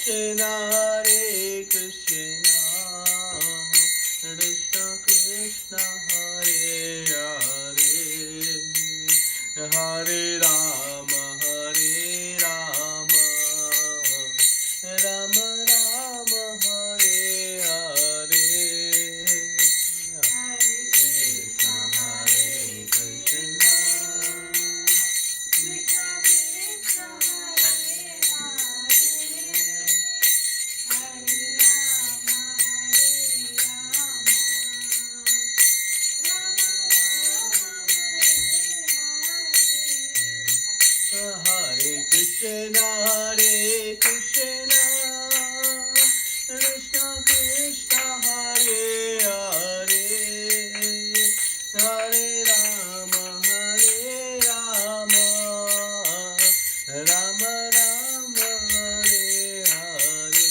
Krishna, Hare Krishna, Krishna Krishna, Hare Hare, Hare Rama, Rama Rama, Hare Hare. Hare Krishna, Hare Krishna, Krishna Krishna, Hare Hare, Hare Rama, Rama Rama, Hare Hare.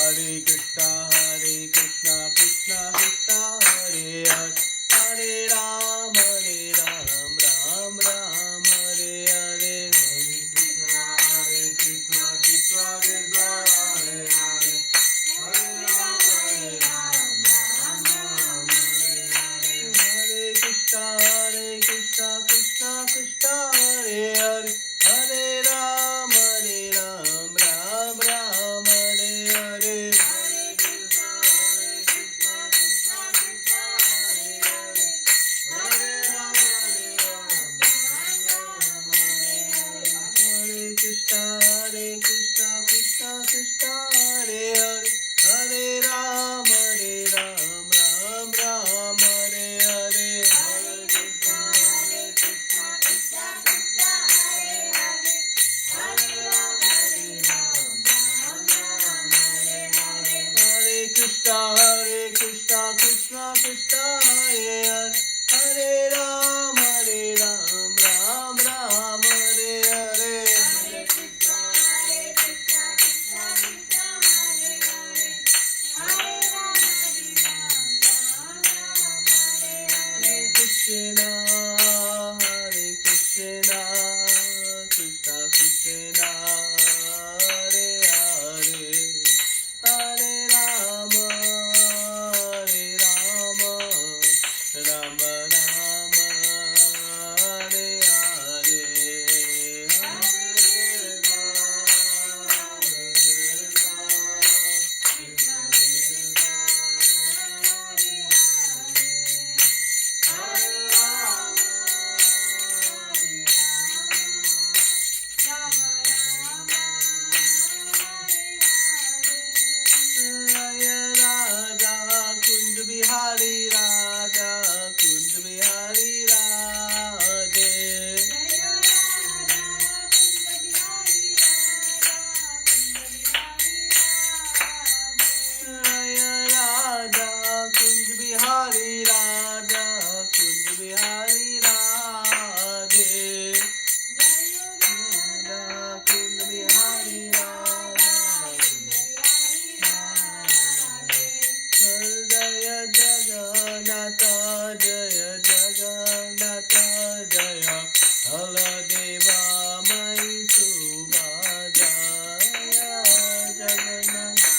Hare Krishna, Krishna Krishna, Hare Krishna Krishna Hare Hare, Hare Ram, Ram Ram, Hare Hare. Hare Krishna Krishna Krishna Hare Hare, Hare Ram, Ram Ram, Hare Hare. Hare Krishna Krishna Krishna Hare Hare, Hare Ram, Ram Ram, Hare Hare. Krishna Krishna Krishna Hare Hare, Hare Ram, Ram Ram, Hare Hare. Hare Krishna Krishna Krishna Hare Hare, Hare Ram, Ram Hare Hare. Hare Krishna Krishna Krishna Hare Hare, Hare Ram, Ram Ram, Hare Hare. Krishna, Hare Krishna, Krishna Krishna, Hare Hare, Hare Rama, Rama Rama, Hare Hare. Bihari Radha, Kunj Bihari Radhe. Raya Radha, Kunj Bihari Radha, Kunj Bihari Radhe. Radha, Kunj Bihari Radha, Jaya Jagannatha, Jaya Jagannatha, Jaya Haladeva Mai Subhadra, Jaya Jagannatha,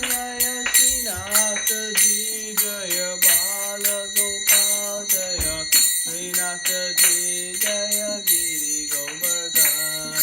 Jaya Srinath Ji, Jaya Bala Gopal, Jaya Srinath Ji, Jaya Giri Govardhan.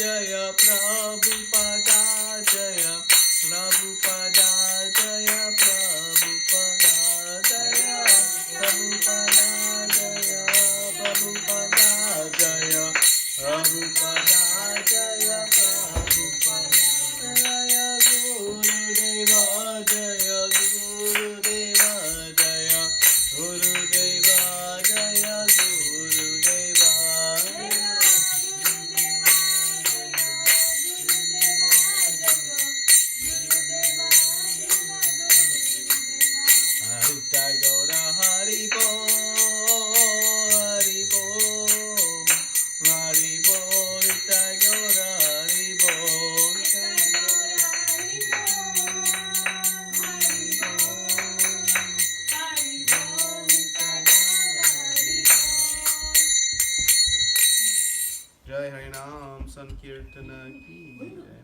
Jaya Prabhupada Jaya Prabhupada Jaya Prabhupada Jaya Prabhupada Jaya Prabhupada Jaya Prabhupada Jaya Prabhupada Jaya Gurudeva Jaya Gurudeva Jaya Gurudeva Jaya Gurudeva Nitai Gaura Hari Bo Hari Bo Hari Bo Nitai Gaura Hari Bo Jai Harinam Sankirtana ki Jai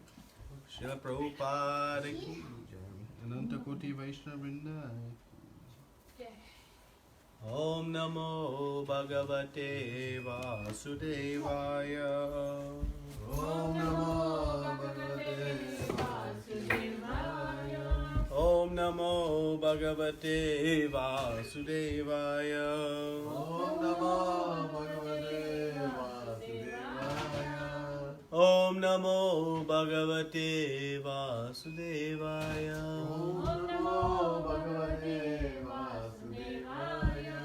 Srila Prabhupada ki Jai Ananta Koti Vaishnava Vrinda Om Namo Bhagavate Vasudevaya Om Namo Bhagavate Vasudevaya. Om Namo Bhagavate Vasudevaya Om Namo Bhagavate Vasudevaya. Om Namo Bhagavate Vasudevaya Om Namo Bhagavate Vasudevaya.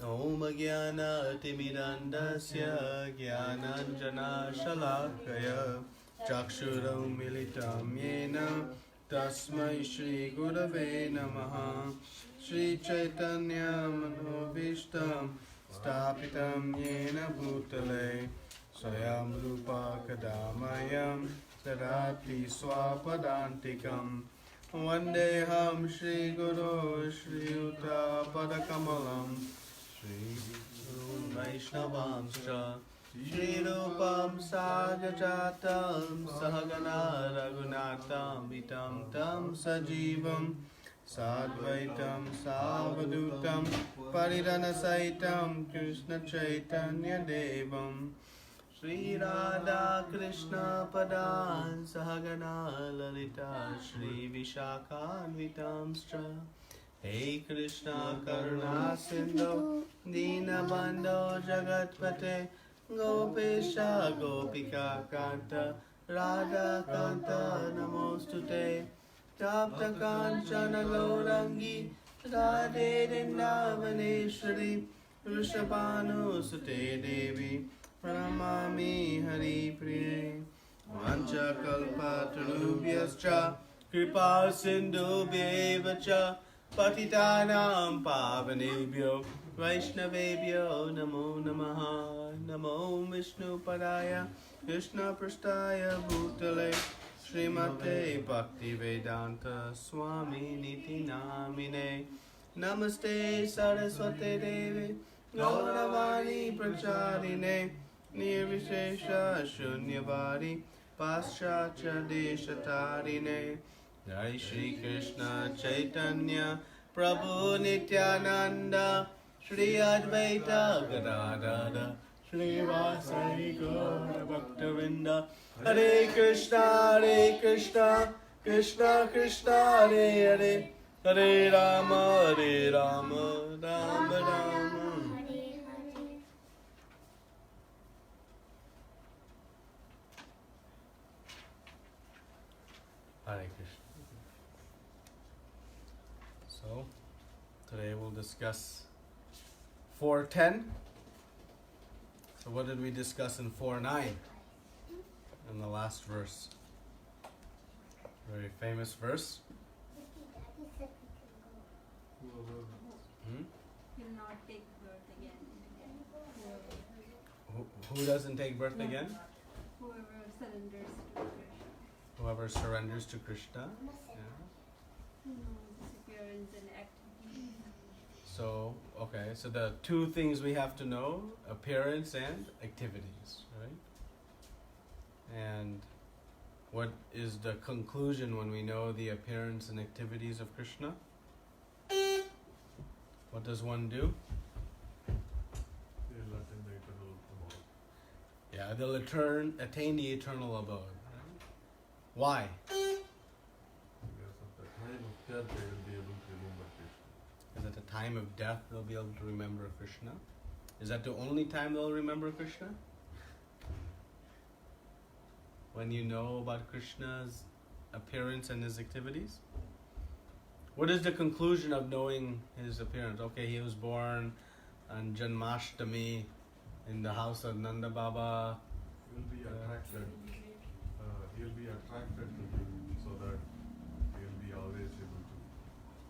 Om Jnana Timirandasya Jnananjana Shalakaya Chakshuram Militam Yena Tasmai Shri Gurave Namaha Shri Chaitanya Manobishtam Stapitam Yena Bhutale Swayam Rupa Kadamayam Sarati Swapadantikam Vandeham Shri Guru Shri Uta Padakamalam Shri Vaishnavamscha Shri Rupam Sajajatam Sahagana Raghunatam Vitam Tam Sajivam Sadvaitam Savadutam Paridana Saitam Krishna Chaitanya Devam Shri Radha Krishna Padan Sahagana Lalita Shri Vishakhanvitamscha Hey Krishna Karuna Sindhu Dinabandho Jagatpate Gopesha Gopika Kanta Radha Kanta Namostute Tapta Kanchana Gaurangi Radhe Vrindavaneshwari Vrishabhanu Sute Devi Pranamami Hari Priye Vancha Kalpatarubhyascha Kripa Sindhubhyeva Patitanam Pavanebhyo Vaishnavebhyo Namo Namaha Namo Vishnu Padaya Krishna Prasthaya Bhutale Srimate Bhaktivedanta Swami Niti Namine Namaste Saraswate Devi Gauravani Pracharine Nirvishesha Shunyavadi Paschatya Deshatarine Jai Shri Krishna Chaitanya Prabhu Nityananda Shri Advaita Gadadara Shri Vasari Gaura Bhaktavinda Hare Krishna Krishna Krishna Hare Hare Hare Rama Rama Rama Hare Krishna. So, today we'll discuss 4.10. So what did we discuss in 4.9? In the last verse. Very famous verse. Will not take birth again. Who doesn't take birth again? Whoever surrenders Whoever surrenders to to Krishna. Krishna. Yeah. Who knows his appearance and activity. So, okay, so the two things we have to know, appearance and activities, right? And what is the conclusion when we know the appearance and activities of Krishna? What does one do? Yeah, Yeah, they'll attain the eternal abode. Right? Why? Because of the time of death, they will be able to remember Krishna. Because at the time of death, they'll be able to remember Krishna. Is that the only time they'll remember Krishna? When you know about Krishna's appearance and his activities? What is the conclusion of knowing his appearance? Okay, he was born on Janmashtami in the house of Nanda Baba. He will be attracted. He'll be attracted to him so that he'll be always able to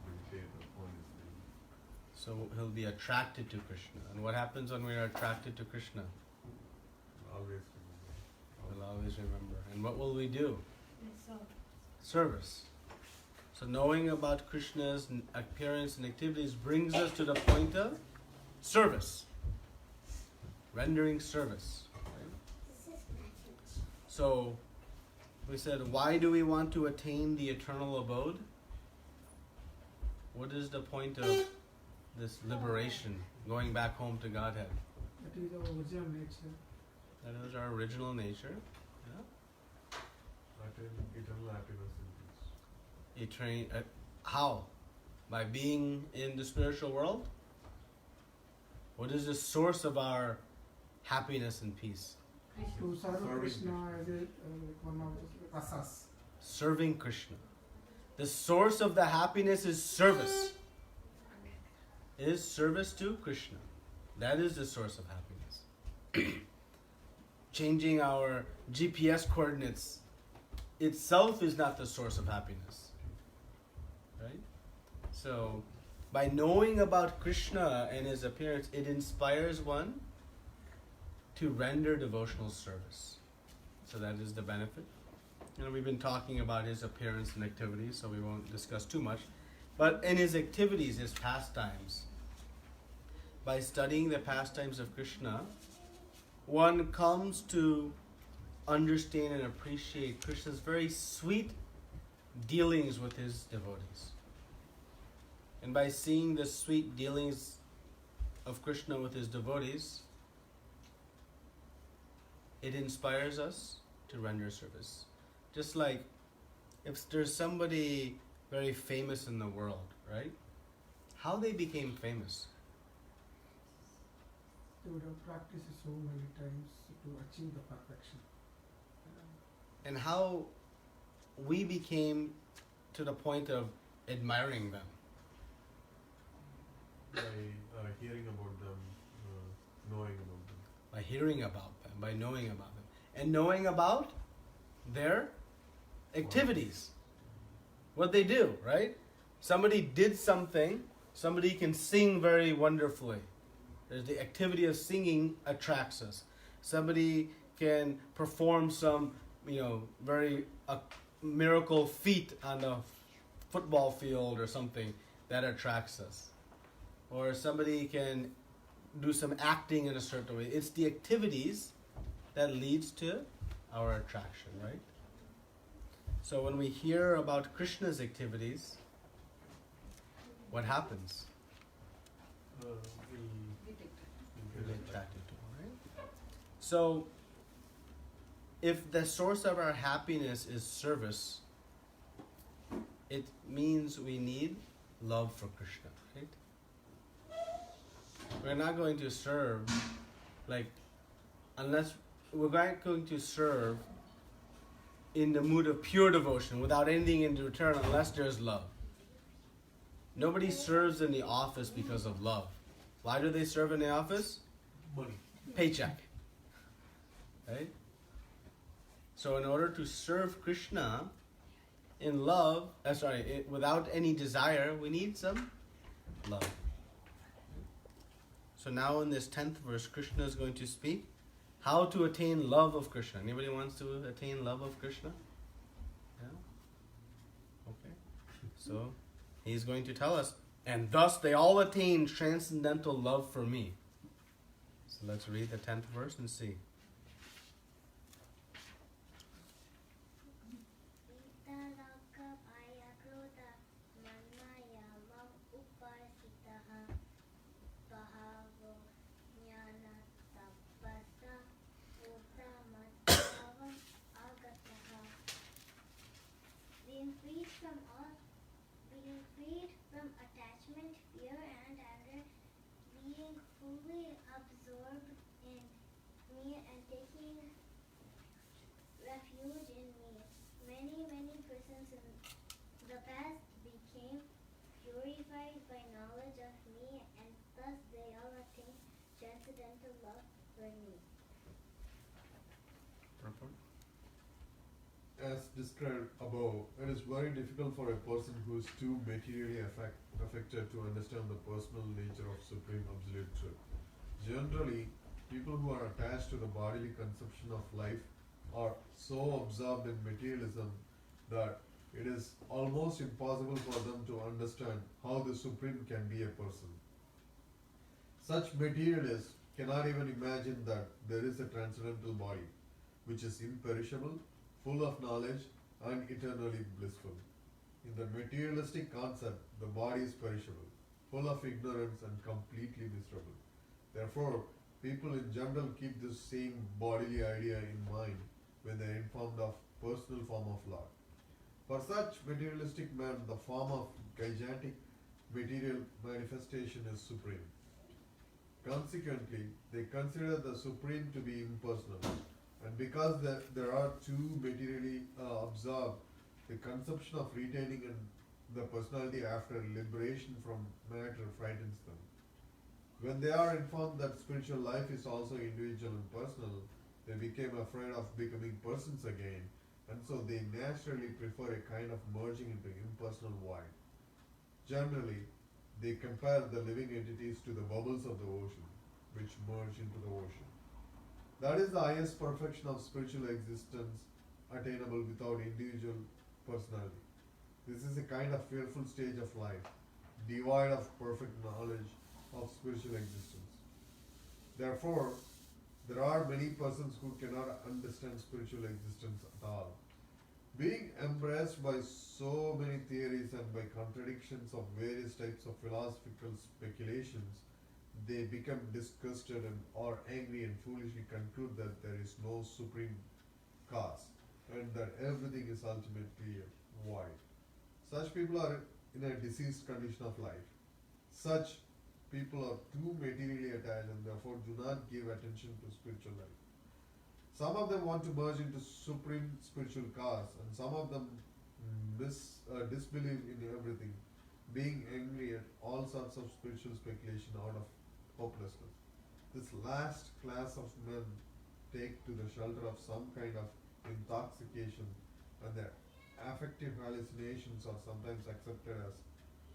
meditate upon his name. So he'll be attracted to Krishna. And what happens when we are attracted to Krishna? Always remember. We'll always remember. And what will we do? So, Service. So knowing about Krishna's appearance and activities brings us to the point of service. Rendering service. Right? So we said, why do we want to attain the eternal abode? What is the point of this liberation, going back home to Godhead? That is our original nature. That is our original nature. Yeah? Attain eternal happiness in peace. How? By being in the spiritual world? What is the source of our happiness and peace? To serve Serving Krishna as a one of the rasas. Serving Krishna. The source of the happiness is service. Is service to Krishna. That is the source of happiness. Changing our GPS coordinates itself is not the source of happiness. Right? So, by knowing about Krishna and his appearance, it inspires one to render devotional service. So that is the benefit. We've been talking about his appearance and activities, so we won't discuss too much. But in his activities, his pastimes, by studying the pastimes of Krishna, one comes to understand and appreciate Krishna's very sweet dealings with his devotees. And by seeing the sweet dealings of Krishna with his devotees, it inspires us to render service. Just like if there's somebody very famous in the world, right? How they became famous? They would have practiced so many times to achieve the perfection. And how we became to the point of admiring them. By hearing about them, knowing about them. By hearing about them, by knowing about them. And knowing about their activities. What they do, right? Somebody did something, somebody can sing very wonderfully. There's the activity of singing attracts us. Somebody can perform some, very miracle feat on a football field or something that attracts us. Or somebody can do some acting in a certain way. It's the activities that leads to our attraction, right? So when we hear about Krishna's activities, what happens? We We're attracted to it, right? So if the source of our happiness is service, it means we need love for Krishna, right? We're not going to serve unless we're not going to serve in the mood of pure devotion without anything in return unless there's love. Nobody serves in the office because of love. Why do they serve in the office? money. Paycheck. Right? So in order to serve Krishna in love, without any desire, we need some love. So now in this 10th verse, Krishna is going to speak how to attain love of Krishna. Anybody wants to attain love of Krishna? Yeah? Okay. So he's going to tell us, and thus they all attain transcendental love for me. So let's read the 10th verse and see. being freed from attachment, fear, and anger, being fully absorbed in me and taking refuge in me. Many persons in the past became purified by knowledge of me, and thus they all attained transcendental love for me. As described above, it is very difficult for a person who is too materially affected to understand the personal nature of Supreme Absolute Truth. Generally, people who are attached to the bodily conception of life are so absorbed in materialism that it is almost impossible for them to understand how the Supreme can be a person. Such materialists cannot even imagine that there is a transcendental body, which is imperishable, full of knowledge, and eternally blissful. In the materialistic concept, the body is perishable, full of ignorance, and completely miserable. Therefore, people in general keep this same bodily idea in mind when they are informed of personal form of Lord. For such materialistic men, the form of gigantic material manifestation is supreme. Consequently, they consider the Supreme to be impersonal. And because there are too materially absorbed, the conception of retaining the personality after liberation from matter frightens them. When they are informed that spiritual life is also individual and personal, they became afraid of becoming persons again, and so they naturally prefer a kind of merging into impersonal void. Generally, they compare the living entities to the bubbles of the ocean, which merge into the ocean. That is the highest perfection of spiritual existence attainable without individual personality. This is a kind of fearful stage of life, devoid of perfect knowledge of spiritual existence. Therefore, there are many persons who cannot understand spiritual existence at all. Being embraced by so many theories and by contradictions of various types of philosophical speculations, they become disgusted or angry and foolishly conclude that there is no supreme cause and that everything is ultimately void. Such people are in a diseased condition of life. Such people are too materially attached and therefore do not give attention to spiritual life. Some of them want to merge into supreme spiritual cause, and some of them disbelieve in everything, being angry at all sorts of spiritual speculation out of hopelessness. This last class of men take to the shelter of some kind of intoxication, and their affective hallucinations are sometimes accepted as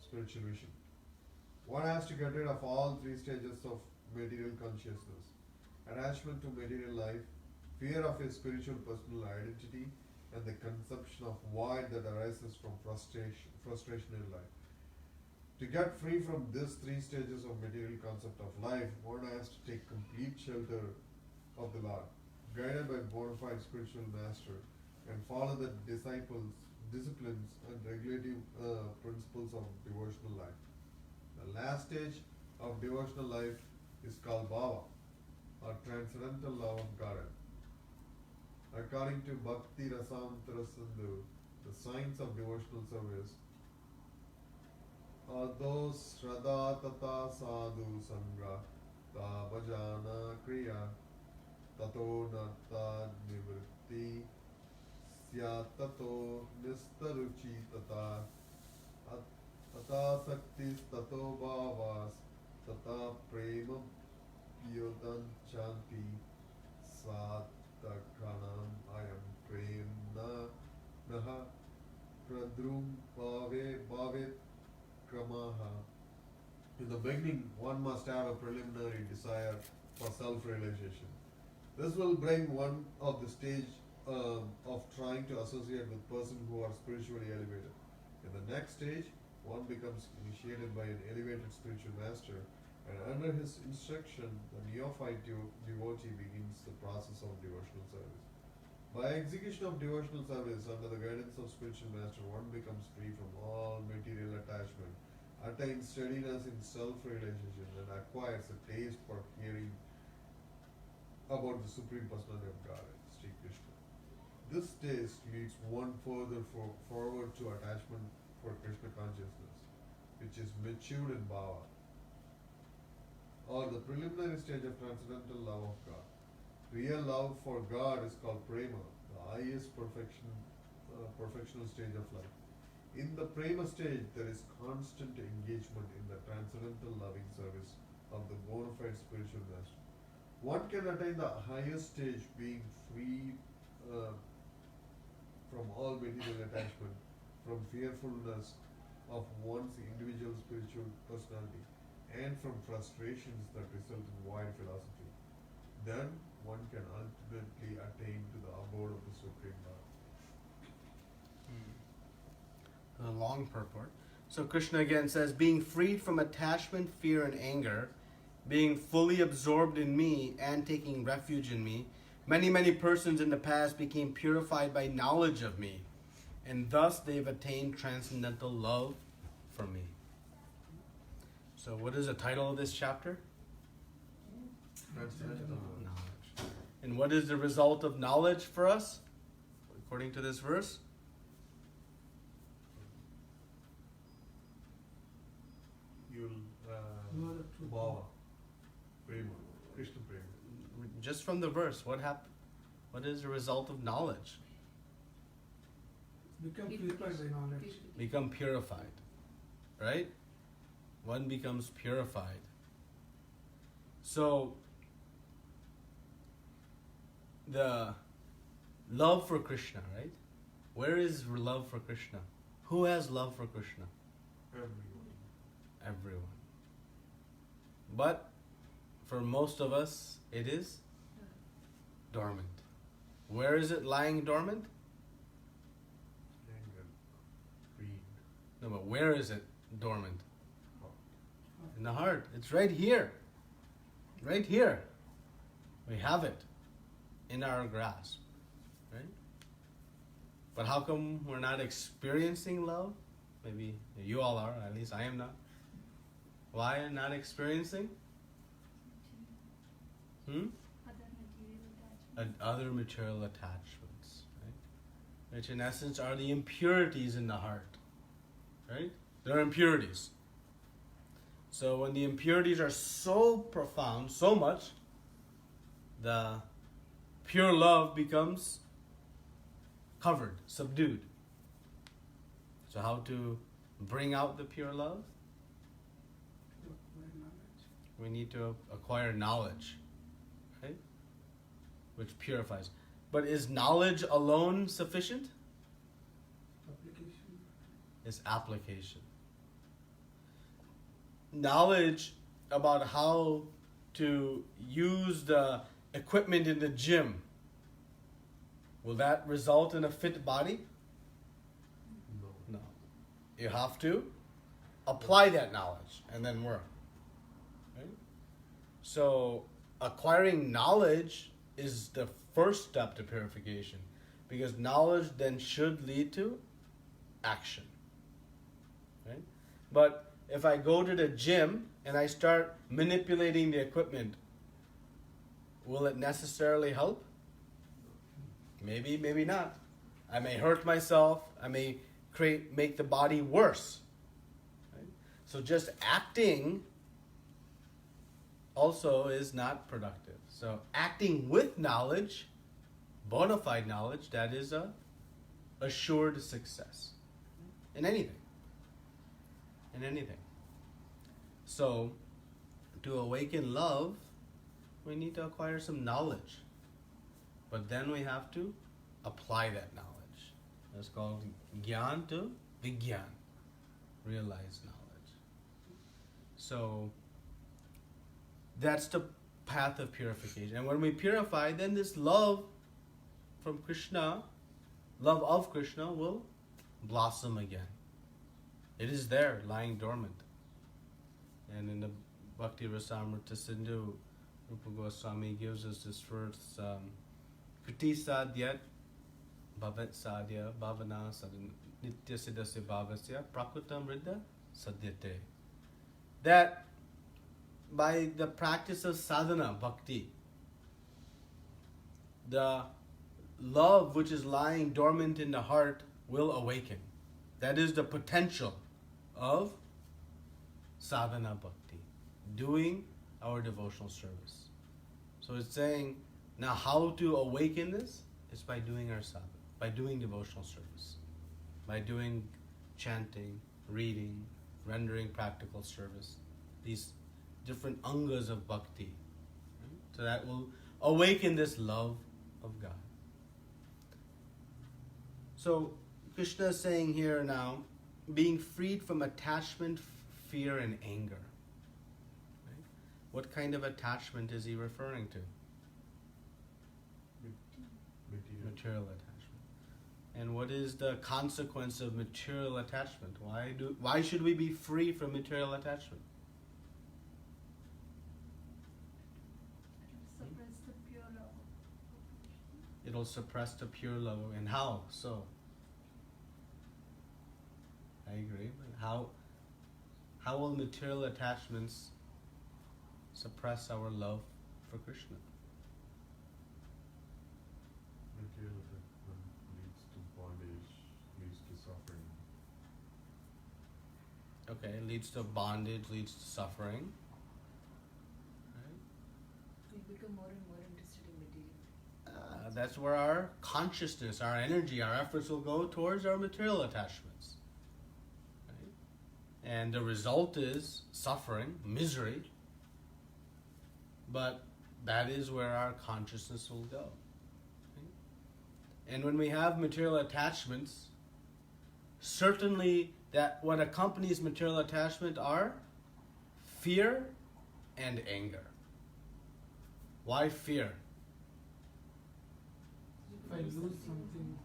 spiritual vision. One has to get rid of all three stages of material consciousness: attachment to material life, fear of a spiritual personal identity, and the conception of void that arises from frustration in life. To get free from these three stages of material concept of life, one has to take complete shelter of the Lord, guided by bona fide spiritual master, and follow the disciplines and regulative principles of devotional life. The last stage of devotional life is called Bhava, or transcendental love of God. According to Bhakti Rasamrita Sindhu, the signs of devotional service are Shraddha Tata Sadhu Sangha Bhajana Kriya Tato Narta Nivritti Sya Tato Nistaruchi Tata Tata Saktis Tato Bhavas Tata Prema Pyodan Chanti Satakhanam Ayam Premna Naha Pradrum Bhavet Kramaha. In the beginning, one must have a preliminary desire for self-realization. This will bring one of the stage of trying to associate with persons who are spiritually elevated. In the next stage, one becomes initiated by an elevated spiritual master, and under his instruction, the neophyte devotee begins the process of devotional service. By execution of devotional service under the guidance of spiritual master, one becomes free from all material attachment, attains steadiness in self-realization, and acquires a taste for hearing about the Supreme Personality of God, Sri Krishna. This stage leads one further forward to attachment for Krishna consciousness, which is matured in bhava, or the preliminary stage of transcendental love of God. Real love for God is called prema, the highest perfectional stage of life. In the prema stage, there is constant engagement in the transcendental loving service of the bona fide spiritual master. One can attain the highest stage being free from all material attachment, from fearfulness of one's individual spiritual personality, and from frustrations that result in void philosophy. Then one can ultimately attain to the abode of the Supreme Lord. A long purport. So Krishna again says, being freed from attachment, fear, and anger, being fully absorbed in me and taking refuge in me, many persons in the past became purified by knowledge of me, and thus they've attained transcendental love for me. So what is the title of this chapter? Transcendental love. Knowledge. And what is the result of knowledge for us, according to this verse? You'll Know the truth. bhava, prema, Krishna prema. Just from the verse, what happened? What is the result of knowledge? Become purified by knowledge. Become purified, right? One becomes purified. So, the love for Krishna, right? Where is love for Krishna? Who has love for Krishna? Everyone. Everyone. But for most of us, it is dormant. Where is it lying dormant? Anger, greed. No, but where is it dormant? In the heart. It's right here. Right here. We have it in our grasp. Right? But how come we're not experiencing love? Maybe you all are, at least I am not. Why not experiencing? Other material attachments, right? Which in essence are the impurities in the heart, right? They're impurities. So when the impurities are so profound, so much, the pure love becomes covered, subdued. So how to bring out the pure love? By knowledge. We need to acquire knowledge, right? Which purifies. But is knowledge alone sufficient? Application. It's application. Knowledge about how to use the equipment in the gym, will that result in a fit body? No. No. You have to apply that knowledge and then work. Right? So acquiring knowledge is the first step to purification, because knowledge then should lead to action. Right? But if I go to the gym and I start manipulating the equipment, will it necessarily help? Maybe, maybe not. I may hurt myself. I may make the body worse. Right? So just acting also is not productive. So acting with knowledge, bona fide knowledge, that is a assured success in anything. In anything. So to awaken love, we need to acquire some knowledge. But then we have to apply that knowledge. That's called Gyan to Vigyan. Realize knowledge. So that's the path of purification. And when we purify, then this love from Krishna, love of Krishna, will blossom again. It is there, lying dormant. And in the Bhakti Rasamrita Sindhu, Rupa Goswami gives us this verse, Kriti Sadyat Bhavat Sadhya Bhavana Nitya Siddhasya Bhavasya Prakutam Riddha Sadyate. That by the practice of sadhana, bhakti, the love which is lying dormant in the heart will awaken. That is the potential of sadhana bhakti, doing our devotional service. So it's saying, now how to awaken this is by doing our sadhana, by doing devotional service, by doing chanting, reading, rendering practical service, these different angas of bhakti. Right? So that will awaken this love of God. So Krishna is saying here now, being freed from attachment, fear, and anger. Right? What kind of attachment is he referring to? Material attachment. And what is the consequence of material attachment? Why should we be free from material attachment? Suppress the pure love. It'll suppress the pure love. And how so? I agree. But how will material attachments suppress our love for Krishna? Material attachment leads to bondage, leads to suffering. Okay, leads to bondage, leads to suffering. Right? We become more and more interested in material. That's where our consciousness, our energy, our efforts will go towards our material attachments. Right? And the result is suffering, misery. But that is where our consciousness will go. Right? And when we have material attachments, certainly that what accompanies material attachment are fear and anger. Why fear? If I lose something,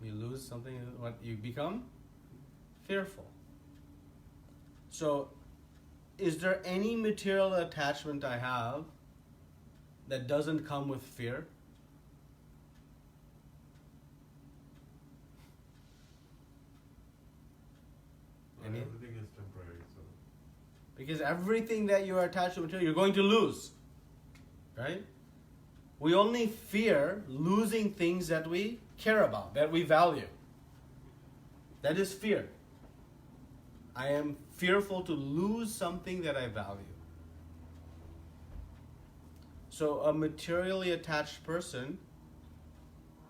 You lose something, what you become? Fearful. So, is there any material attachment I have that doesn't come with fear? Any? Everything is temporary, so Because everything that you are attached to material, you're going to lose. Right? We only fear losing things that we care about, that we value. That is fear. I am fearful to lose something that I value. So a materially attached person,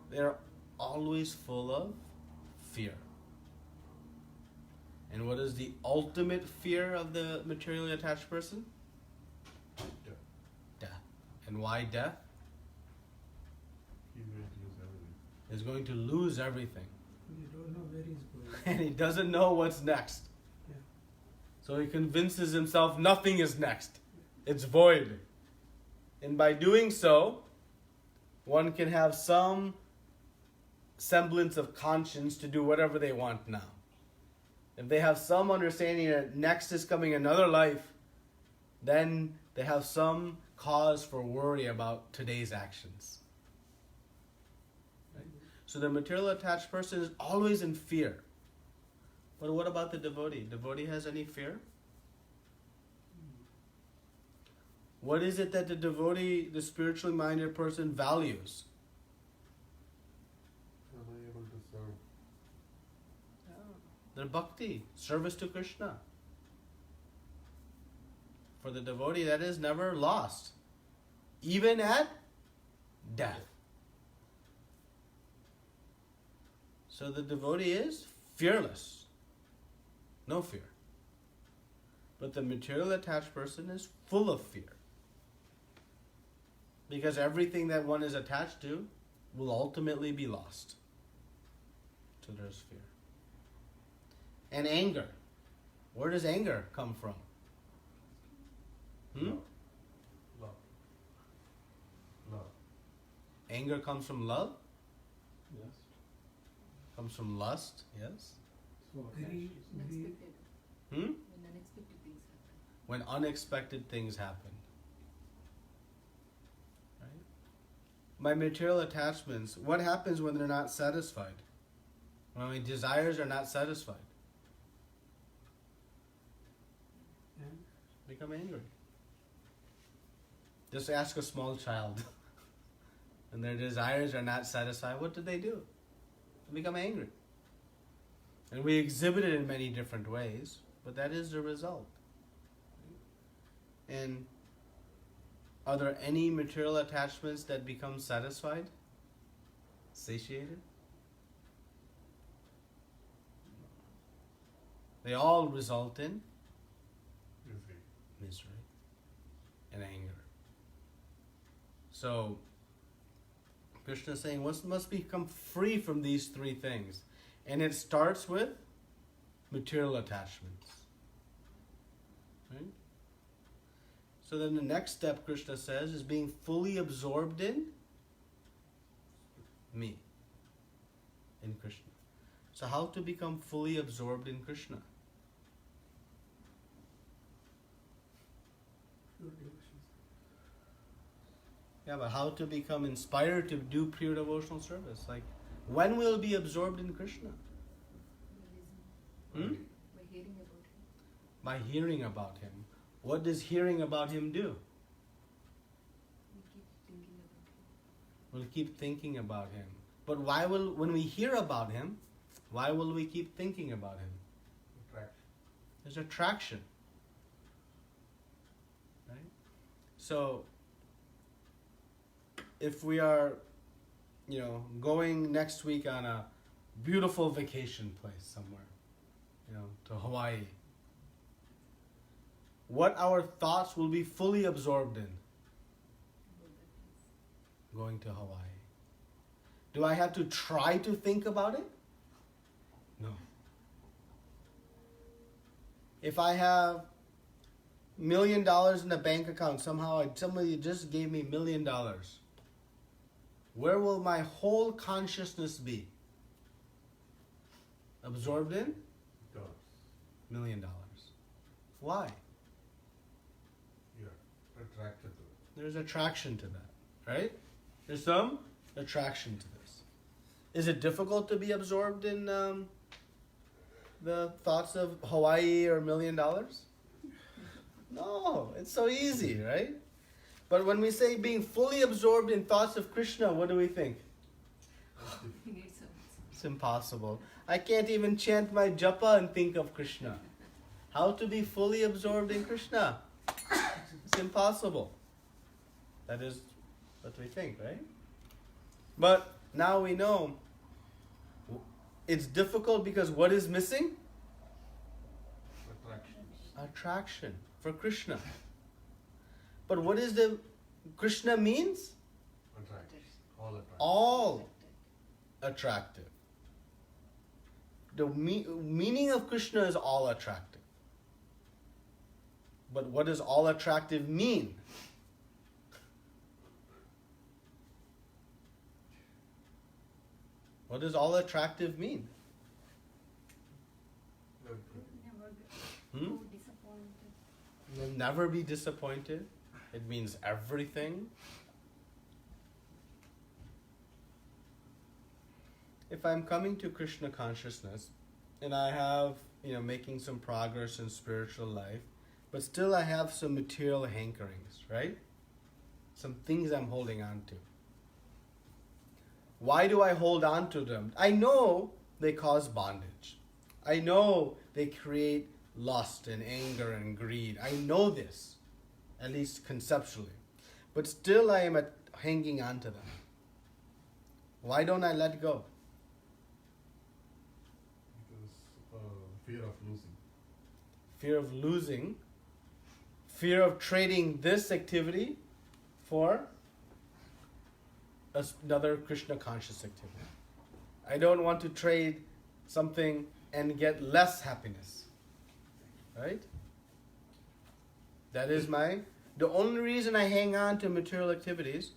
they're always full of fear. And what is the ultimate fear of the materially attached person? yeah, Death. And why death? he's going to lose everything. He's going to lose everything. you don't know where he's going. And he doesn't know what's next. Yeah. So he convinces himself nothing is next. It's void. And by doing so, one can have some semblance of conscience to do whatever they want now. If they have some understanding that next is coming another life, then they have some cause for worry about today's actions. Right? So the material attached person is always in fear. But what about the devotee? Devotee has any fear? What is it that the devotee, the spiritually minded person, values? Am I able to serve? Their bhakti, service to Krishna. For the devotee, that is never lost, even at death. So the devotee is fearless, no fear. But the material attached person is full of fear. Because everything that one is attached to will ultimately be lost. So there's fear. And anger. Where does anger come from? Love. Love. Anger comes from love? Yes. Comes from lust? Yes. Greed, greed. Unexpected. When When unexpected things happen. unexpected things happen. Right? My material attachments, what happens when they're not satisfied? When my desires are not satisfied? And Become angry. Just ask a small child. and their desires are not satisfied, what do? They become angry. And we exhibit it in many different ways, but that is the result. And are there any material attachments that become satisfied? Satiated? They all result in misery and anger. So, Krishna is saying one must become free from these three things. And it starts with material attachments. Right? So then the next step, Krishna says, is being fully absorbed in me, in Krishna. So how to become fully absorbed in Krishna? Pure devotion. Yeah, but how to become inspired to do pure devotional service? Like, when will be absorbed in Krishna? By listening, Hmm? by hearing about him. By hearing about him. What does hearing about him do? We keep thinking about him. We'll keep thinking about him. But when we hear about him, why will we keep thinking about him? Attraction. There's attraction. Right? So, if we are, going next week on a beautiful vacation place somewhere, to Hawaii, what our thoughts will be fully absorbed in? About that place. Going to Hawaii. Do I have to try to think about it? No. If I have $1 million in a bank account, somebody just gave me $1 million, where will my whole consciousness be? Absorbed in? Dollars. $1 million. Why? Yeah. Attracted to it. There's attraction to that, right? There's some attraction to this. Is it difficult to be absorbed in the thoughts of Hawaii or $1 million? No, it's so easy, right? But when we say being fully absorbed in thoughts of Krishna, what do we think? We need some. It's impossible. I can't even chant my japa and think of Krishna. How to be fully absorbed in Krishna? It's impossible. That is what we think, right? But now we know it's difficult because what is missing? Attraction. Attraction for Krishna. But what is the Krishna means? Attraction. All attraction. All attractive. The meaning of Krishna is all attractive. But what does all attractive mean? What does all attractive mean? Never Hmm? go disappointed. You'll never be disappointed. It means everything. If I'm coming to Krishna consciousness and I have, making some progress in spiritual life, but still I have some material hankerings, right? Some things I'm holding on to. Why do I hold on to them? I know they cause bondage. I know they create lust and anger and greed. I know this, at least conceptually. But still I am hanging on to them. Why don't I let go? Because fear of losing. Fear of losing. Fear of trading this activity for another Krishna conscious activity. I don't want to trade something and get less happiness. Right? That is the only reason I hang on to material activities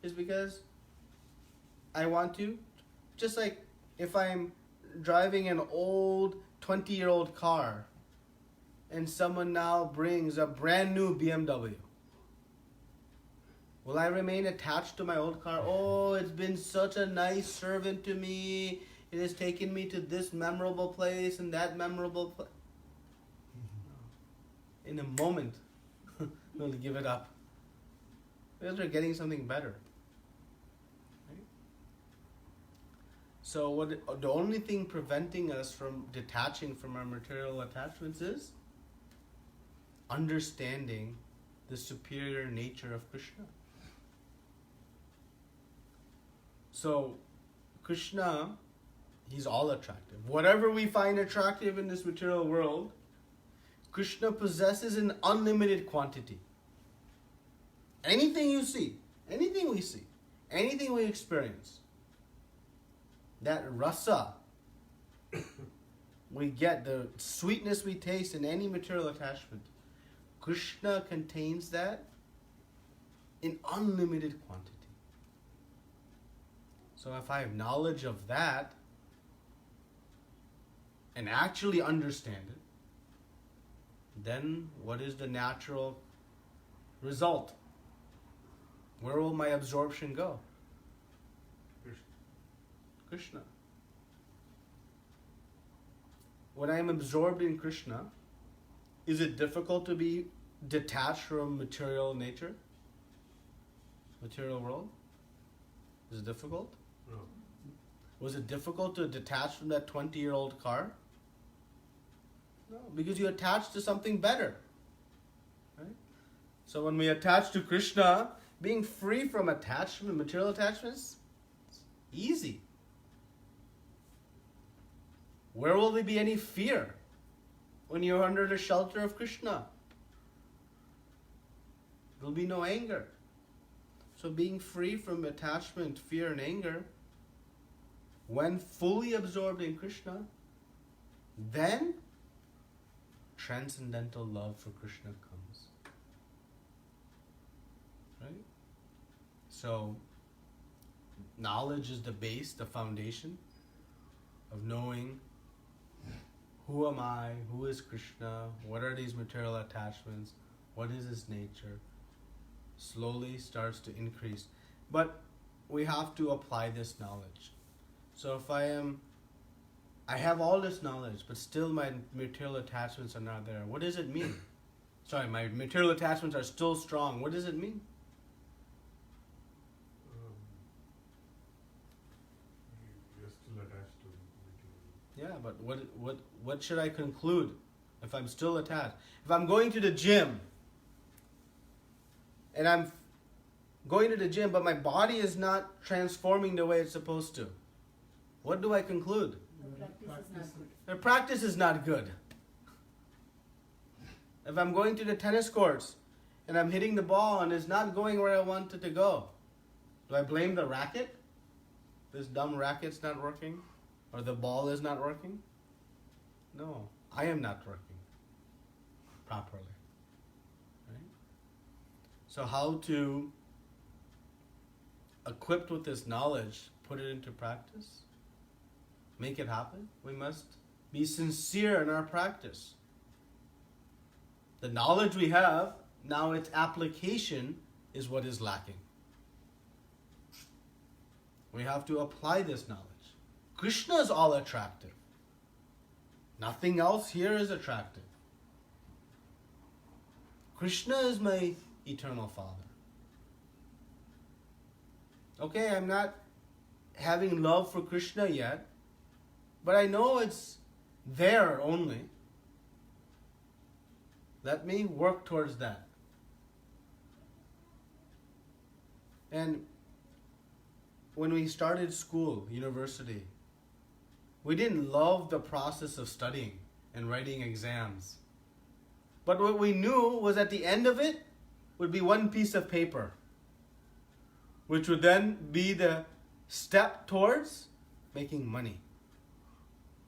is because I want to, just like if I'm driving an old 20-year-old car and someone now brings a brand new BMW. Will I remain attached to my old car? Oh, it's been such a nice servant to me. It has taken me to this memorable place and that memorable place. In a moment, we'll give it up. Because we're getting something better. So the only thing preventing us from detaching from our material attachments is understanding the superior nature of Krishna. So Krishna, he's all attractive. Whatever we find attractive in this material world, Krishna possesses in unlimited quantity. Anything you see, anything we see, anything we experience, that rasa we get, the sweetness we taste in any material attachment, Krishna contains that in unlimited quantity. So if I have knowledge of that and actually understand it, then what is the natural result? Where will my absorption go? Krishna. When I am absorbed in Krishna, is it difficult to be detached from material nature? Material world? Is it difficult? No. Was it difficult to detach from that 20-year-old car? No, because you attach to something better. Right? So when we attach to Krishna, being free from attachment, material attachments, it's easy. Where will there be any fear when you're under the shelter of Krishna? There will be no anger. So being free from attachment, fear, and anger, when fully absorbed in Krishna, then transcendental love for Krishna comes. Right? So knowledge is the base, the foundation of knowing who am I, who is Krishna, what are these material attachments, what is his nature. Slowly starts to increase. But we have to apply this knowledge. So if I have all this knowledge, but still my material attachments are not there, what does it mean? Sorry, my material attachments are still strong. What does it mean? You're still attached to material. Yeah, but what should I conclude if I'm still attached? If I'm going to the gym, and I'm going to the gym, but my body is not transforming the way it's supposed to, what do I conclude? The practice is not good. The practice is not good. If I'm going to the tennis courts and I'm hitting the ball and it's not going where I want it to go, do I blame the racket? This dumb racket's not working? Or the ball is not working? No, I am not working properly. Right? So how to, equipped with this knowledge, put it into practice? Make it happen? We must be sincere in our practice. The knowledge we have, now its application is what is lacking. We have to apply this knowledge. Krishna is all attractive. Nothing else here is attractive. Krishna is my eternal Father. Okay, I'm not having love for Krishna yet, but I know it's there only. Let me work towards that. And when we started school, university, we didn't love the process of studying and writing exams. But what we knew was at the end of it would be one piece of paper, which would then be the step towards making money.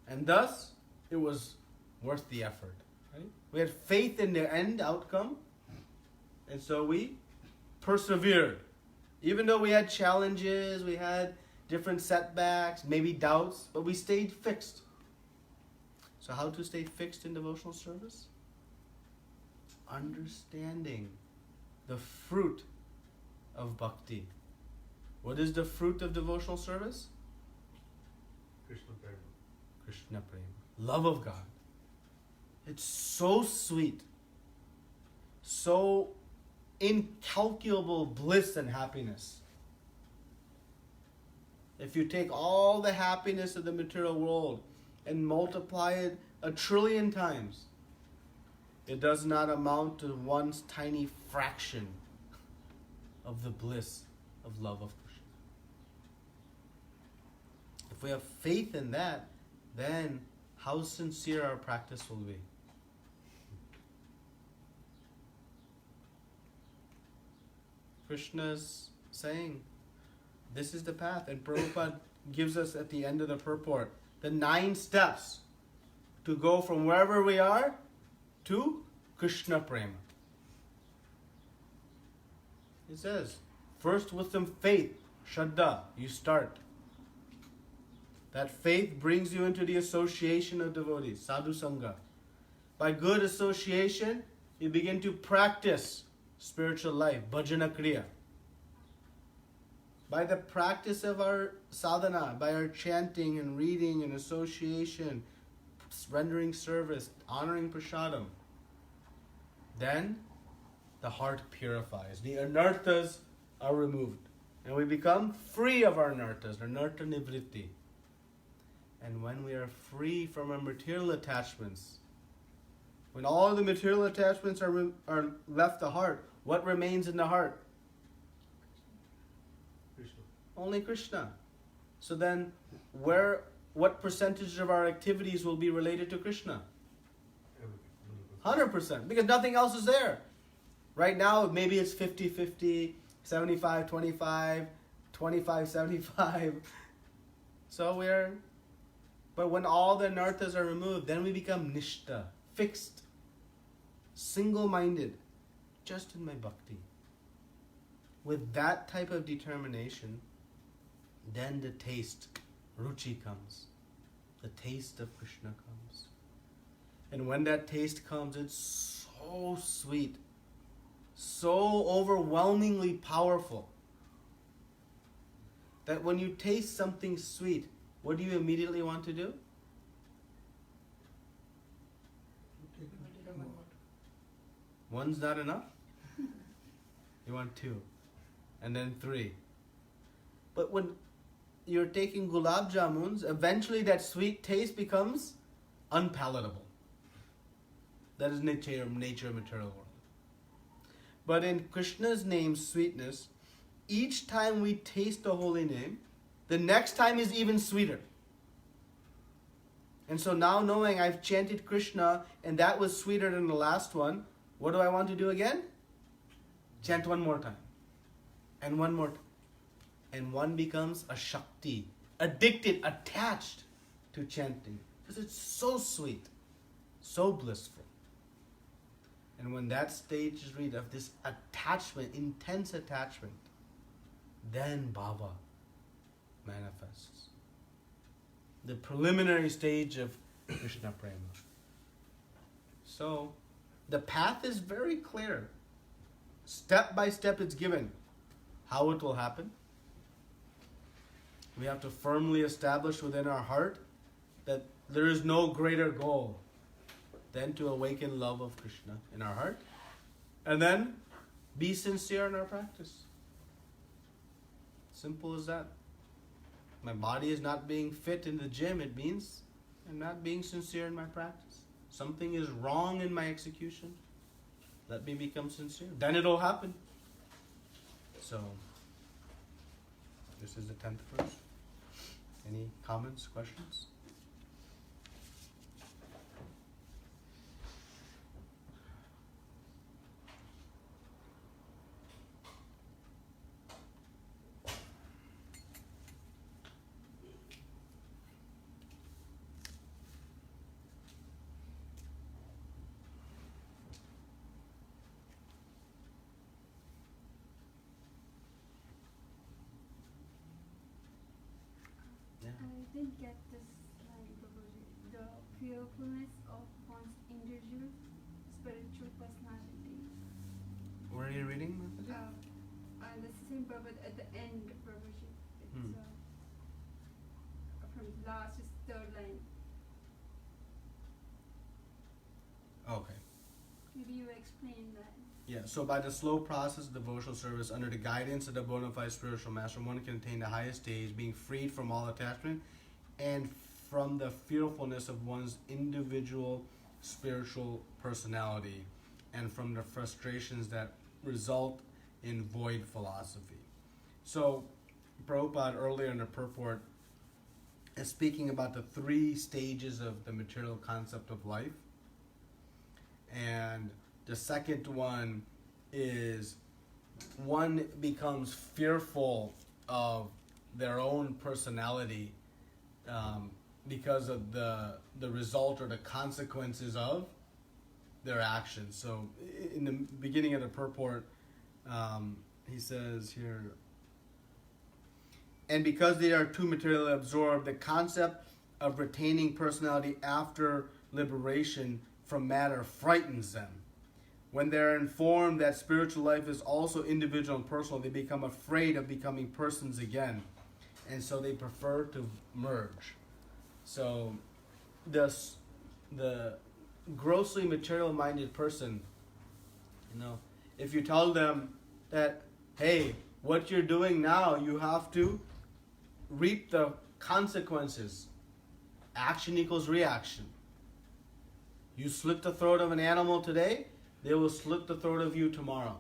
And thus, it was worth the effort. Right? We had faith in the end outcome, and so we persevered. Even though we had challenges, we had different setbacks, maybe doubts, but we stayed fixed. So how to stay fixed in devotional service? Understanding the fruit of bhakti. What is the fruit of devotional service? Krishna Prema. Krishna Prema. Love of God. It's so sweet. So incalculable bliss and happiness. If you take all the happiness of the material world and multiply it 1 trillion times, it does not amount to one tiny fraction of the bliss of love of Krishna. If we have faith in that, then how sincere our practice will be. Krishna's saying, this is the path. And Prabhupada gives us at the end of the purport the 9 steps to go from wherever we are to Krishna Prema. It says, first with some faith, Shraddha, you start. That faith brings you into the association of devotees, sadhu sangha. By good association, you begin to practice spiritual life, bhajana kriya. By the practice of our sadhana, by our chanting and reading and association, rendering service, honoring prasadam, then the heart purifies. The anarthas are removed. And we become free of our anarthas, anartha nivritti. And when we are free from our material attachments, when all the material attachments are left the heart, what remains in the heart? Krishna. Only Krishna. So then, what percentage of our activities will be related to Krishna? Everything. 100%, because nothing else is there. Right now, maybe it's 50-50, 75-25, 25-75. So but when all the anarthas are removed, then we become nishta, fixed, single-minded, just in my bhakti. With that type of determination, then the taste, ruchi comes. The taste of Krishna comes. And when that taste comes, it's so sweet, so overwhelmingly powerful, that when you taste something sweet, what do you immediately want to do? Take it more. One's not enough? You want 2. And then 3. But when you're taking gulab jamuns, eventually that sweet taste becomes unpalatable. That is nature of material world. But in Krishna's name, sweetness, each time we taste the holy name, the next time is even sweeter. And so now knowing I've chanted Krishna and that was sweeter than the last one, what do I want to do again? Chant one more time. And one more time. And one becomes a Shakti, addicted, attached to chanting. Because it's so sweet, so blissful. And when that stage is reached of this attachment, intense attachment, then Baba manifests. The preliminary stage of Krishna Prema. So, the path is very clear. Step by step it's given. How it will happen? We have to firmly establish within our heart that there is no greater goal than to awaken love of Krishna in our heart. And then, be sincere in our practice. Simple as that. My body is not being fit in the gym, it means I'm not being sincere in my practice. Something is wrong in my execution. Let me become sincere. Then it'll happen. So, this is the 10th verse. Any comments, questions? I didn't get this line, Prabhuji. The fearfulness of one's individual spiritual personality. Where are you reading, Mataji? The same Prabhupada at the end, Prabhuji. It's from last is 3rd line. Okay. Maybe you explain that. Yeah, so by the slow process of devotional service under the guidance of the bona fide spiritual master, one can attain the highest stage, being freed from all attachment and from the fearfulness of one's individual spiritual personality and from the frustrations that result in void philosophy. So, Prabhupada earlier in the purport is speaking about the 3 stages of the material concept of life. And the second one is one becomes fearful of their own personality because of the result or the consequences of their actions. So in the beginning of the purport, he says here, and because they are too materially absorbed, the concept of retaining personality after liberation from matter frightens them. When they're informed that spiritual life is also individual and personal, they become afraid of becoming persons again. And so they prefer to merge. So the grossly material-minded person, if you tell them that, hey, what you're doing now, you have to reap the consequences. Action equals reaction. You slit the throat of an animal today, they will slit the throat of you tomorrow.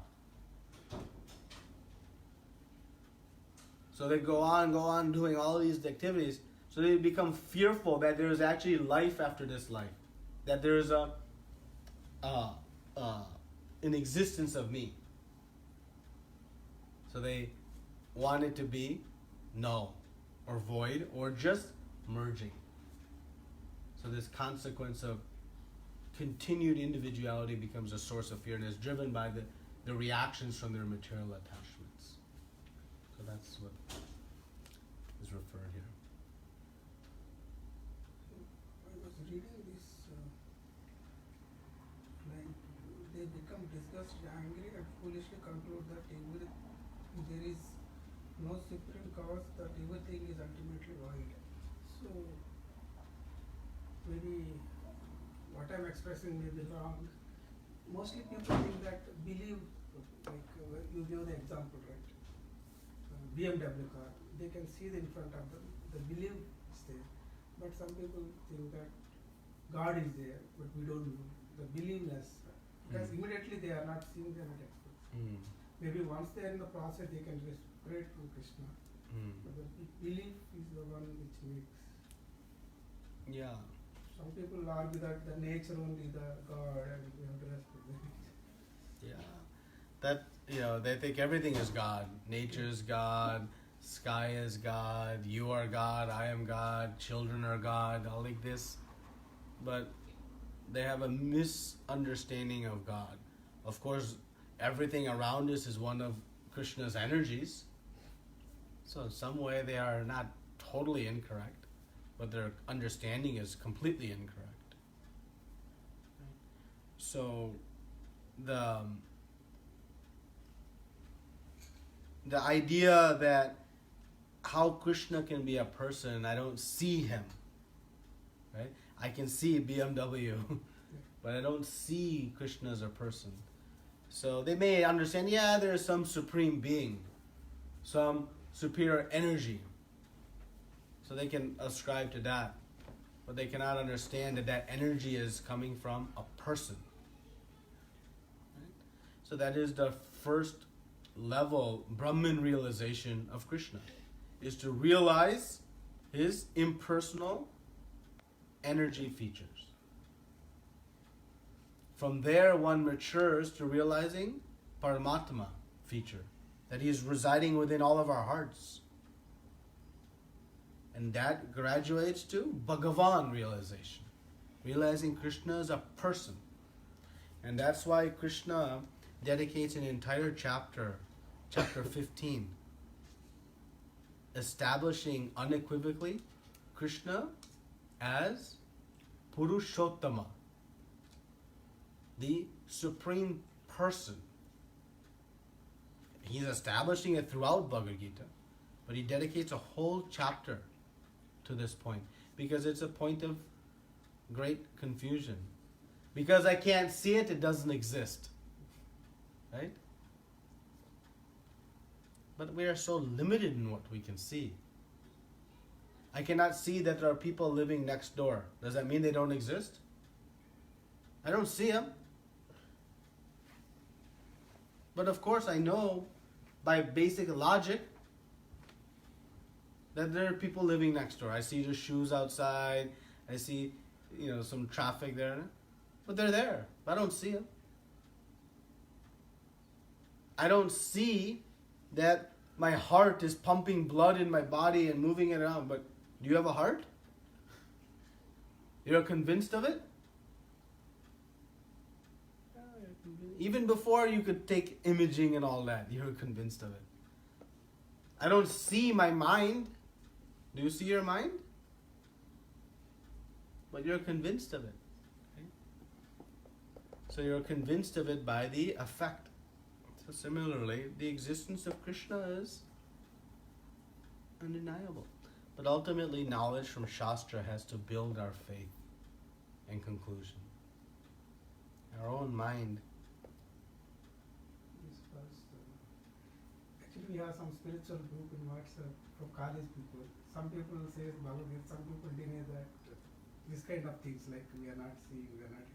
So they go on doing all these activities. So they become fearful that there is actually life after this life. That there is an existence of me. So they want it to be null or void or just merging. So this consequence of continued individuality becomes a source of fear and is driven by the reactions from their material attachments. So that's what is referred here. I was reading this line. They become disgusted, angry, and foolishly conclude that there is no supreme cause, that everything is ultimately void. So maybe what I'm expressing may be wrong. Mostly people think that believe, like you give the example, right? BMW car, they can see in front of them, the belief is there. But some people think that God is there, but we don't know. The beliefness, because immediately they are not seeing, they are not experiencing. Maybe once they are in the process, they can just pray to Krishna. But the belief is the one which makes. Yeah. Some people argue that the nature only the God and we have to respect the nature. Yeah. That, they think everything is God. Nature is God, sky is God, you are God, I am God, children are God, all like this. But they have a misunderstanding of God. Of course, everything around us is one of Krishna's energies. So in some way they are not totally incorrect, but their understanding is completely incorrect. So the idea that how Krishna can be a person, I don't see him, right? I can see BMW, but I don't see Krishna as a person. So they may understand, there is some supreme being, some superior energy. So they can ascribe to that. But they cannot understand that energy is coming from a person. Right? So that is the first level Brahman realization of Krishna, is to realize his impersonal energy features. From there one matures to realizing Paramatma feature, that he is residing within all of our hearts. And that graduates to Bhagavan realization, realizing Krishna is a person. And that's why Krishna dedicates an entire chapter, chapter 15, establishing unequivocally Krishna as Purushottama, the supreme person. He's establishing it throughout Bhagavad Gita, but he dedicates a whole chapter to this point because it's a point of great confusion. Because I can't see it, it doesn't exist. right? But we are so limited in what we can see. I cannot see that there are people living next door. Does that mean they don't exist? I don't see them. But of course I know by basic logic that there are people living next door. I see their shoes outside. I see, some traffic there. But they're there. I don't see them. I don't see that my heart is pumping blood in my body and moving it around. But do you have a heart? You're convinced of it? Even before you could take imaging and all that, you're convinced of it. I don't see my mind. Do you see your mind? But you're convinced of it. Okay? So you're convinced of it by the effect. So similarly, the existence of Krishna is undeniable. But ultimately, knowledge from Shastra has to build our faith and conclusion. Our own mind. Actually, we have some spiritual group in WhatsApp from college people. Some people say Bhagavad Gita, some people deny that this kind of things like we are not seeing, we are not.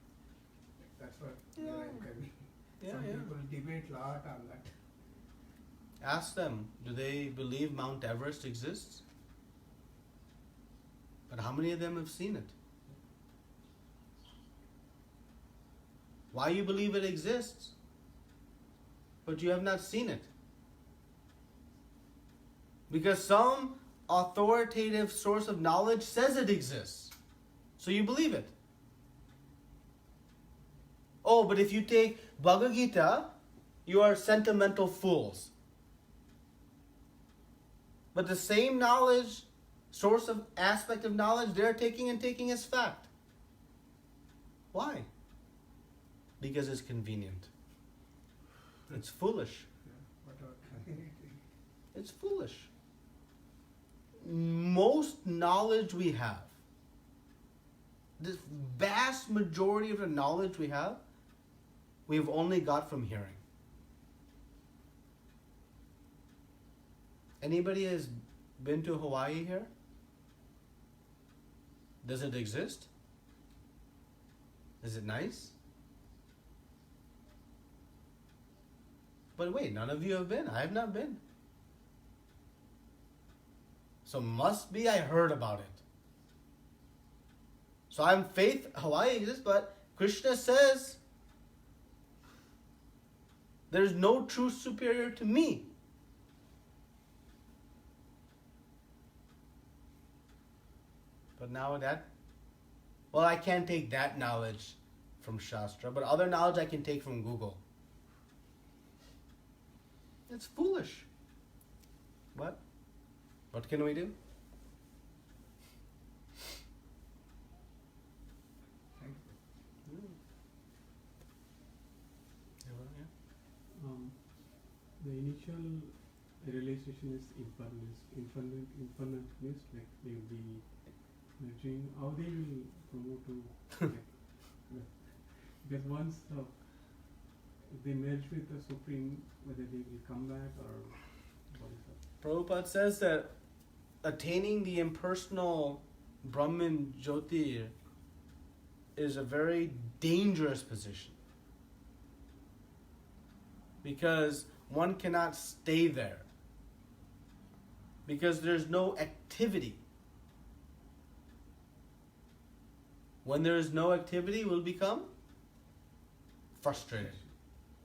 That's what where I'm coming. Some people debate a lot on that. Ask them, do they believe Mount Everest exists? But how many of them have seen it? Why you believe it exists, but you have not seen it? Because some authoritative source of knowledge says it exists. So you believe it. Oh, but if you take Bhagavad Gita, you are sentimental fools. But the same knowledge, source of aspect of knowledge, they're taking as fact. Why? Because it's convenient. It's foolish. It's foolish. Most knowledge we have, this vast majority of the knowledge we have, we've only got from hearing. Anybody has been to Hawaii here? Does it exist? Is it nice? But wait, none of you have been. I have not been. So must be I heard about it. So I'm faith Hawaii exists, but Krishna says there's no truth superior to me. But now I can't take that knowledge from Shastra, but other knowledge I can take from Google. It's foolish. What can we do? The initial realization is infiniteness, like they will be merging. How they will promote to because once if they merge with the Supreme, whether they will come back or what is that? Prabhupada says that attaining the impersonal Brahman Jyoti is a very dangerous position. Because one cannot stay there. Because there's no activity. When there is no activity, we'll become frustrated.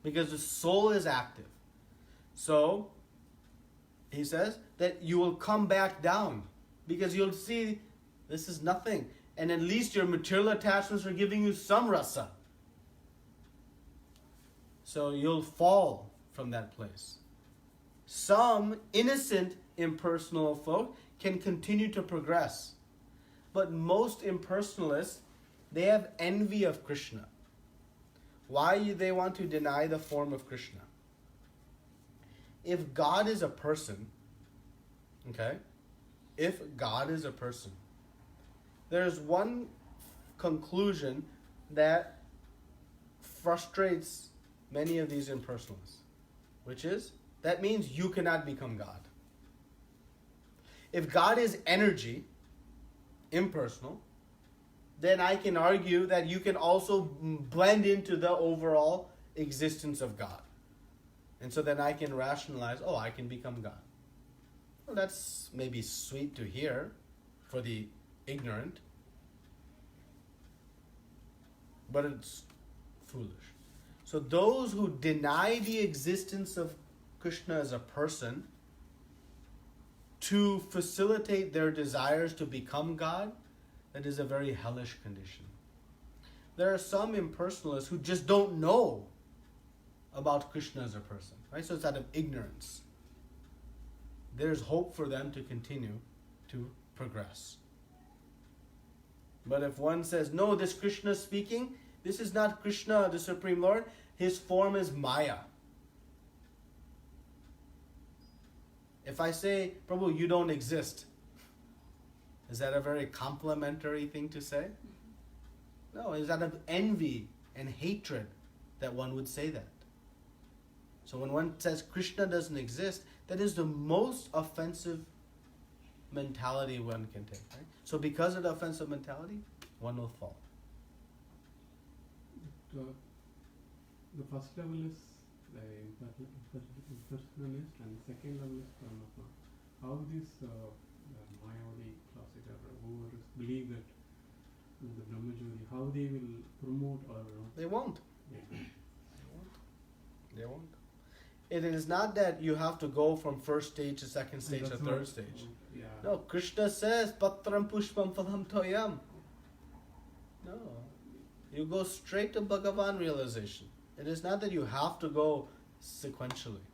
Because the soul is active. So, he says that you will come back down. Because you'll see this is nothing. And at least your material attachments are giving you some rasa. So you'll fall from that place. Some innocent impersonal folk can continue to progress. But most impersonalists, they have envy of Krishna. Why they want to deny the form of Krishna? If God is a person, okay? If God is a person, there's one conclusion that frustrates many of these impersonalists, which is, that means you cannot become God. If God is energy, impersonal, then I can argue that you can also blend into the overall existence of God. And so then I can rationalize, oh, I can become God. Well, that's maybe sweet to hear for the ignorant, but it's foolish. So those who deny the existence of Krishna as a person to facilitate their desires to become God, that is a very hellish condition. There are some impersonalists who just don't know about Krishna as a person, right? So it's out of ignorance. There's hope for them to continue to progress. But if one says, no, this Krishna speaking, this is not Krishna, the Supreme Lord, his form is Maya. If I say, Prabhu, you don't exist, is that a very complimentary thing to say? No, it's out of envy and hatred that one would say that. So when one says Krishna doesn't exist, that is the most offensive mentality one can take. Right? So because of the offensive mentality, one will fall. The first level is the impersonalist, and the second level is Paramatma. How this Mayavadi classic or whoever believe that the Brahmajyoti, how they will promote or They won't. yeah. They won't. It is not that you have to go from first stage to second stage to That's third what- stage. Yeah. No, Krishna says, Patram Pushpam Phalam Toyam. No. You go straight to Bhagavan realization. It is not that you have to go sequentially.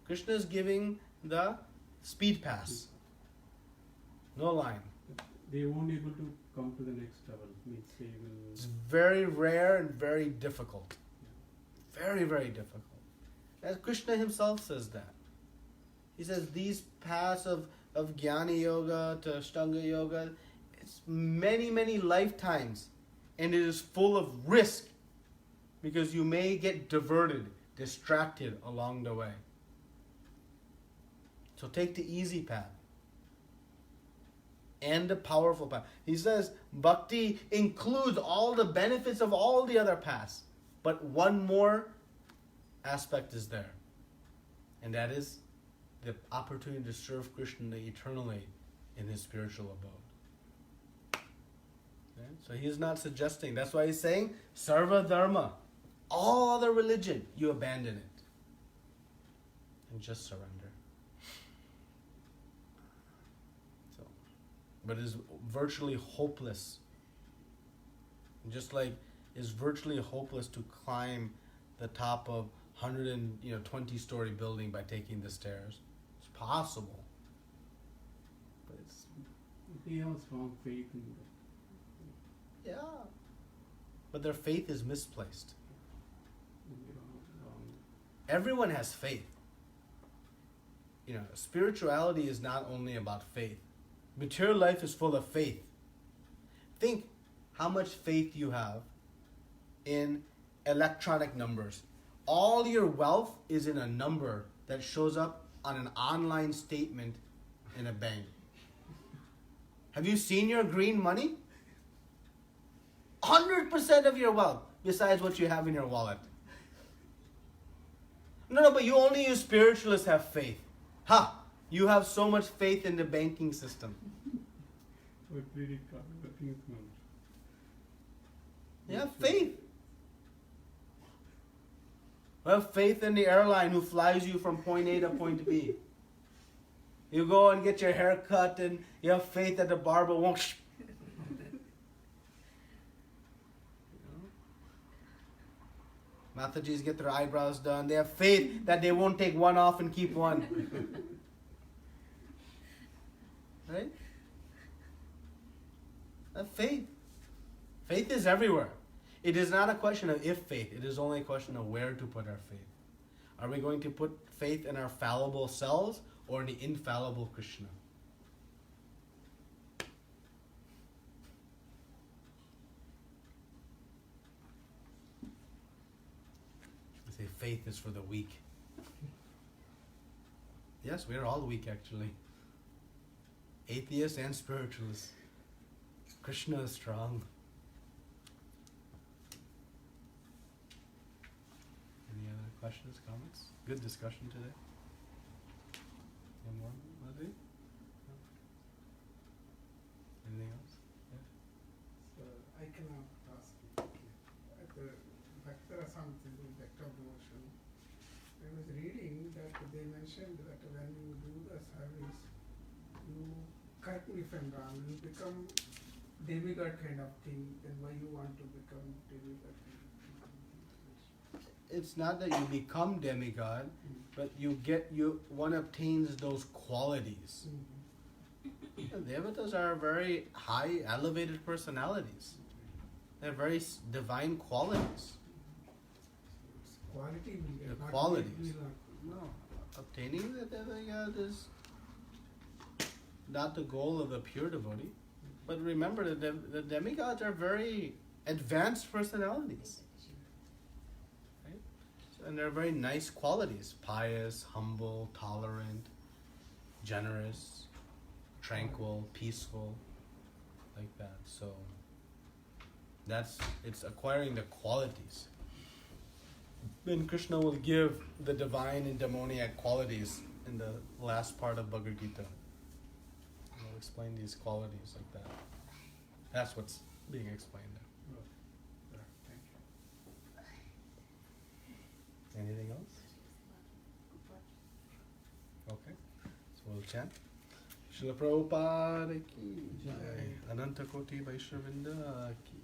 Krishna is giving the speed pass. No line. They won't able to come to the next level. Means they will. It's very rare and very difficult. Very, very difficult. As Krishna himself says that. He says these paths of Jnana Yoga to Ashtanga Yoga, it's many, many lifetimes. And it is full of risk. Because you may get diverted, distracted along the way. So take the easy path. And the powerful path. He says bhakti includes all the benefits of all the other paths. But one more aspect is there. And that is the opportunity to serve Krishna eternally in his spiritual abode. Okay? So he is not suggesting. That's why he's saying sarva dharma. All other religion, you abandon it. And just surrender. So, but it is virtually hopeless. Just like it's virtually hopeless to climb the top of 120-story building by taking the stairs. It's possible. But it's They have strong faith in that. yeah. But their faith is misplaced. Everyone has faith. Spirituality is not only about faith. Material life is full of faith. Think how much faith you have in electronic numbers. All your wealth is in a number that shows up on an online statement in a bank. Have you seen your green money? 100% of your wealth, besides what you have in your wallet. No, but you spiritualists have faith. You have so much faith in the banking system. Or credit card, nothing is not. You have faith. You have faith in the airline who flies you from point A to point B. You go and get your hair cut and you have faith that the barber won't. Mathajis get their eyebrows done. They have faith that they won't take one off and keep one. Right? Have faith. Faith is everywhere. It is not a question of if faith. It is only a question of where to put our faith. Are we going to put faith in our fallible selves or in the infallible Krishna? I say faith is for the weak. Yes, we are all weak actually. Atheists and spiritualists. Krishna is strong. Any other questions, comments? Good discussion today. Any more, Madhuri? No? Anything else? So I can ask you. At the Bhakti-rasam vector devotion, I was reading that they mentioned that when you do the service, you, correct me if I'm wrong, you become demigod kind of thing, then why you want to become demigod kind of thing? It's not that you become demigod, but one obtains those qualities. The Devatas are very high, elevated personalities. They're very divine qualities. It's quality will get, The not qualities. will not. No, obtaining the demigod is not the goal of the pure devotee. But remember, the demigods are very advanced personalities. Right? And they're very nice qualities. Pious, humble, tolerant, generous, tranquil, peaceful, like that. So it's acquiring the qualities. Then Krishna will give the divine and demoniac qualities in the last part of Bhagavad Gita. He'll explain these qualities like that. That's what's being explained there. Thank you. Anything else? Okay. So we'll chant. Srila Prabhupada ki jai. Ananta Koti Vaishnavinda ki